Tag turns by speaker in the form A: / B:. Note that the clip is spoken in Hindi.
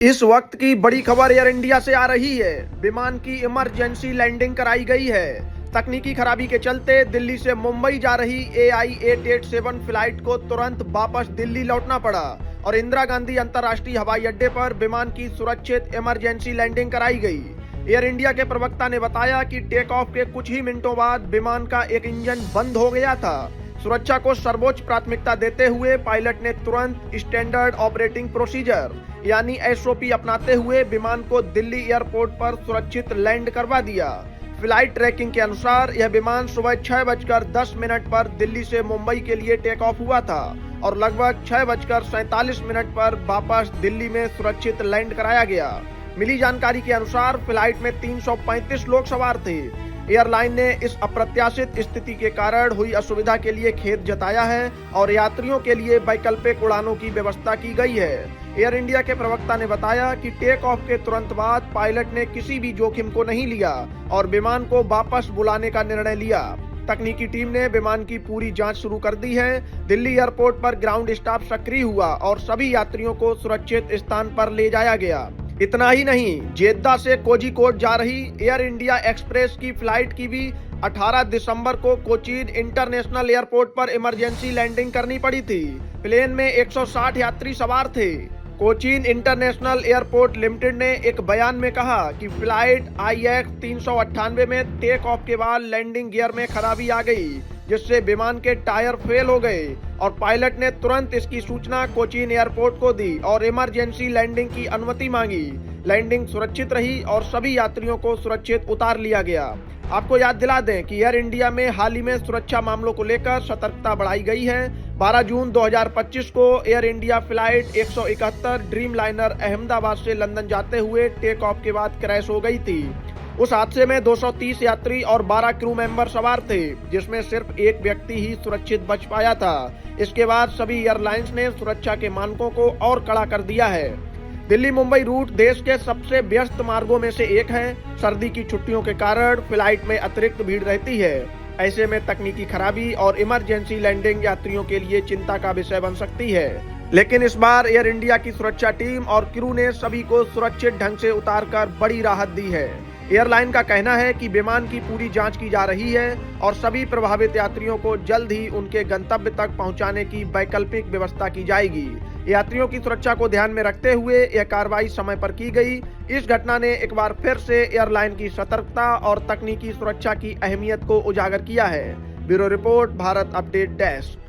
A: इस वक्त की बड़ी खबर एयर इंडिया से आ रही है। विमान की इमरजेंसी लैंडिंग कराई गई है। तकनीकी खराबी के चलते दिल्ली से मुंबई जा रही AI-887 फ्लाइट को तुरंत वापस दिल्ली लौटना पड़ा और इंदिरा गांधी अंतर्राष्ट्रीय हवाई अड्डे पर विमान की सुरक्षित इमरजेंसी लैंडिंग कराई गई। एयर इंडिया के प्रवक्ता ने बताया कि टेक ऑफ के कुछ ही मिनटों बाद विमान का एक इंजन बंद हो गया था। सुरक्षा को सर्वोच्च प्राथमिकता देते हुए पायलट ने तुरंत स्टैंडर्ड ऑपरेटिंग प्रोसीजर यानी SOP अपनाते हुए विमान को दिल्ली एयरपोर्ट पर सुरक्षित लैंड करवा दिया। फ्लाइट ट्रैकिंग के अनुसार यह विमान सुबह 6:10 पर दिल्ली से मुंबई के लिए टेक ऑफ हुआ था और लगभग 6:47 पर वापस दिल्ली में सुरक्षित लैंड कराया गया। मिली जानकारी के अनुसार फ्लाइट में 335 लोग सवार थे। एयरलाइन ने इस अप्रत्याशित स्थिति के कारण हुई असुविधा के लिए खेद जताया है और यात्रियों के लिए वैकल्पिक उड़ानों की व्यवस्था की गई है। एयर इंडिया के प्रवक्ता ने बताया कि टेक ऑफ के तुरंत बाद पायलट ने किसी भी जोखिम को नहीं लिया और विमान को वापस बुलाने का निर्णय लिया। तकनीकी टीम ने विमान की पूरी जांच शुरू कर दी है। दिल्ली एयरपोर्ट पर ग्राउंड स्टाफ सक्रिय हुआ और सभी यात्रियों को सुरक्षित स्थान पर ले जाया गया। इतना ही नहीं, जेद्दा से कोझिकोड जा रही एयर इंडिया एक्सप्रेस की फ्लाइट की भी 18 दिसंबर को कोचीन इंटरनेशनल एयरपोर्ट पर इमरजेंसी लैंडिंग करनी पड़ी थी। प्लेन में 160 यात्री सवार थे। कोचीन इंटरनेशनल एयरपोर्ट लिमिटेड ने एक बयान में कहा कि फ्लाइट IX 398 में टेक ऑफ के बाद लैंडिंग गियर में खराबी आ गई, जिससे विमान के टायर फेल हो गए और पायलट ने तुरंत इसकी सूचना कोचीन एयरपोर्ट को दी और इमरजेंसी लैंडिंग की अनुमति मांगी। लैंडिंग सुरक्षित रही और सभी यात्रियों को सुरक्षित उतार लिया गया। आपको याद दिला दें कि एयर इंडिया में हाल ही में सुरक्षा मामलों को लेकर सतर्कता बढ़ाई गई है। 12 जून 2025 को air India flight 171 dream liner Ahmedabad से लंदन जाते हुए टेक ऑफ के बाद क्रैश हो गई थी। उस हादसे में 230 यात्री और 12 क्रू मेंबर सवार थे, जिसमें सिर्फ एक व्यक्ति ही सुरक्षित बच पाया था। इसके बाद सभी एयरलाइंस ने सुरक्षा के मानकों को और कड़ा कर दिया है। दिल्ली मुंबई रूट देश के सबसे व्यस्त मार्गों में से एक है। सर्दी की छुट्टियों के कारण फ्लाइट में अतिरिक्त भीड़ रहती है। ऐसे में तकनीकी खराबी और इमरजेंसी लैंडिंग यात्रियों के लिए चिंता का विषय बन सकती है। लेकिन इस बार एयर इंडिया की सुरक्षा टीम और क्रू ने सभी को सुरक्षित ढंग से उतारकर बड़ी राहत दी है। एयरलाइन का कहना है कि विमान की पूरी जांच की जा रही है और सभी प्रभावित यात्रियों को जल्द ही उनके गंतव्य तक पहुंचाने की वैकल्पिक व्यवस्था की जाएगी। यात्रियों की सुरक्षा को ध्यान में रखते हुए यह कार्रवाई समय पर की गई। इस घटना ने एक बार फिर से एयरलाइन की सतर्कता और तकनीकी सुरक्षा की अहमियत को उजागर किया है। Bureau report, Bharat update desk.